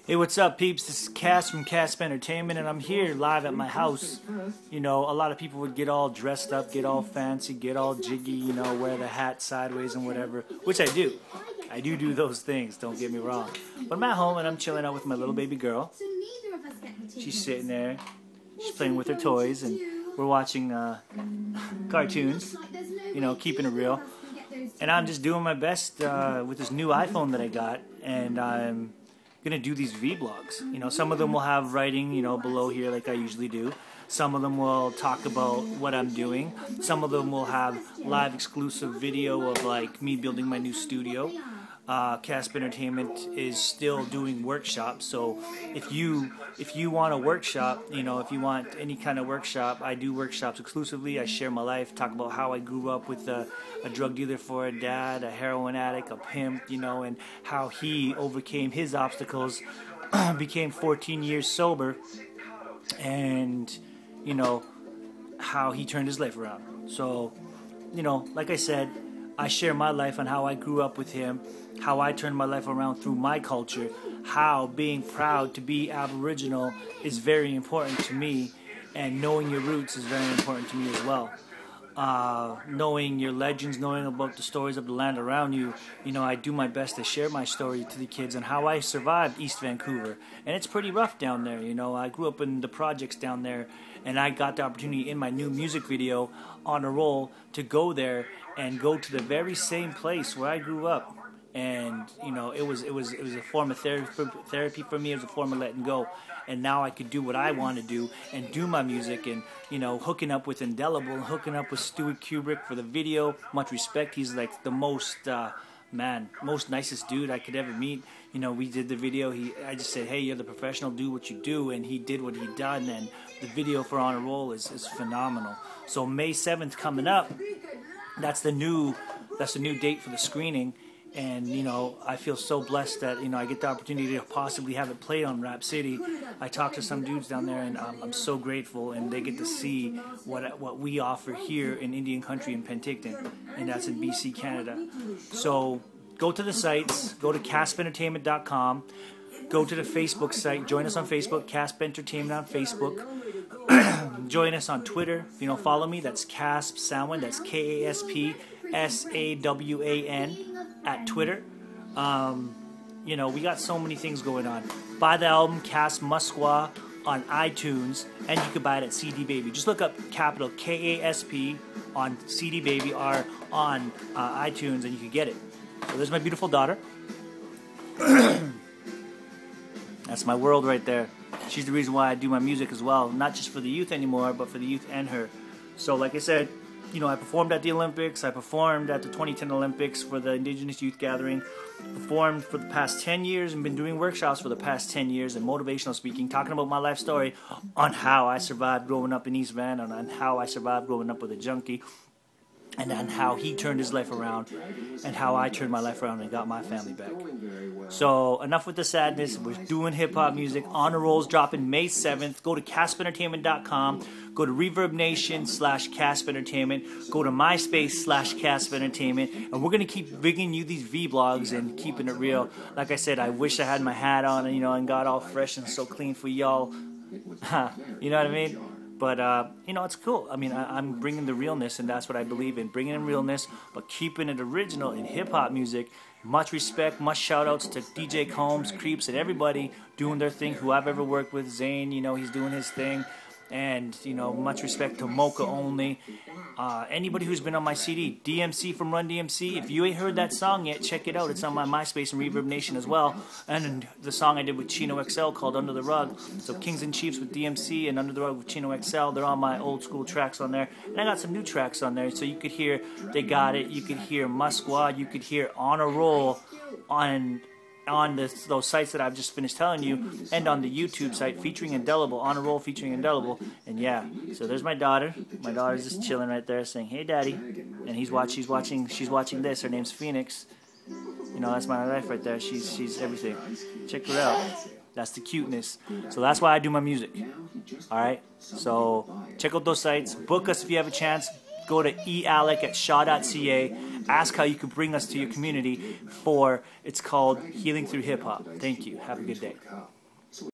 Hey, what's up, peeps? This is Cass from K.A.S.P Entertainment, and I'm here live at my house. You know, a lot of people would get all dressed up, get all fancy, get all jiggy, you know, wear the hat sideways and whatever, which I do. I do those things, don't get me wrong. But I'm at home and I'm chilling out with my little baby girl. She's sitting there, she's playing with her toys, and we're watching cartoons, you know, keeping it real. And I'm just doing my best with this new iPhone that I got, and I'm gonna do these vlogs. You know, some of them will have writing, you know, below here like I usually do. Some of them will talk about what I'm doing. Some of them will have live exclusive video of like me building my new studio. K.A.S.P Entertainment is still doing workshops, so if you want a workshop, you know, if you want any kind of workshop, I do workshops exclusively. I share my life, talk about how I grew up with a drug dealer for a dad, a heroin addict, a pimp, you know, and how he overcame his obstacles, became 14 years sober, and, you know, how he turned his life around. So, you know, like I said, I share my life on how I grew up with him, how I turned my life around through my culture, how being proud to be Aboriginal is very important to me, and knowing your roots is very important to me as well. Knowing your legends, knowing about the stories of the land around you, you know, I do my best to share my story to the kids and how I survived East Vancouver. And it's pretty rough down there, you know. I grew up in the projects down there, and I got the opportunity in my new music video, On a Roll, to go there and go to the very same place where I grew up. And, you know, it was a form of therapy for me. It was a form of letting go. And now I could do what I want to do and do my music, and, you know, hooking up with Indelible, hooking up with Stuart Kubrick for the video. Much respect. He's like the most nicest dude I could ever meet. You know, we did the video. I just said, hey, you're the professional, do what you do, and he did what he done, and the video for On a Roll is phenomenal. So May 7th coming up, that's the new date for the screening. And, you know, I feel so blessed that, you know, I get the opportunity to possibly have it played on Rap City. I talked to some dudes down there, and I'm so grateful, and they get to see what we offer here in Indian country in Penticton, and that's in BC, Canada. So go to the sites, go to KASPentertainment.com, go to the Facebook site, join us on Facebook, K.A.S.P Entertainment on Facebook. Join us on Twitter. If you don't follow me, that's K.A.S.P Sawan, that's K-A.S.P S-A-W-A-N at Twitter. You know, we got so many things going on. Buy the album K.A.S.P Musqua on iTunes, and you can buy it at CD Baby. Just look up capital K-A.S.P on CD Baby or on iTunes, and you can get it. So there's my beautiful daughter. That's my world right there. She's the reason why I do my music as well. Not just for the youth anymore, but for the youth and her. So like I said, you know, I performed at the Olympics. I performed at the 2010 Olympics for the Indigenous Youth Gathering. Performed for the past 10 years and been doing workshops for the past 10 years and motivational speaking, talking about my life story on how I survived growing up in East Van, and on how I survived growing up with a junkie, and on how he turned his life around, and how I turned my life around and got my family back. So enough with the sadness. We're doing hip-hop music. On a Roll's dropping May 7th. Go to KASPentertainment.com. Go to ReverbNation/K.A.S.P Entertainment. Go to MySpace/K.A.S.P Entertainment. And we're going to keep bringing you these vlogs and keeping it real. Like I said, I wish I had my hat on, and, you know, and got all fresh and so clean for y'all. You know what I mean? But, you know, it's cool. I mean, I'm bringing the realness, and that's what I believe in. Bringing in realness, but keeping it original in hip-hop music. Much respect, much shout-outs to DJ Combs, Creeps, and everybody doing their thing, who I've ever worked with. Zane, you know, he's doing his thing. And, you know, much respect to Mocha Only. Anybody who's been on my CD, DMC from Run DMC. If you ain't heard that song yet, check it out. It's on my MySpace and Reverb Nation as well. And the song I did with Chino XL called Under the Rug. So Kings and Chiefs with DMC and Under the Rug with Chino XL. They're on my old school tracks on there. And I got some new tracks on there. So you could hear They Got It. You could hear Musqua. You could hear On a Roll on those sites that I've just finished telling you, and on the YouTube site featuring Indelible, On a Roll featuring Indelible. And yeah, so there's my daughter. My daughter's just chilling right there saying, hey daddy, and she's watching this. Her name's Phoenix. You know, that's my life right there. She's everything. Check her out. That's the cuteness. So that's why I do my music. Alright, so check out those sites. Book us if you have a chance. Go to ealec@shaw.ca. Ask how you can bring us to your community. It's called Healing Through Hip Hop. Thank you. Have a good day.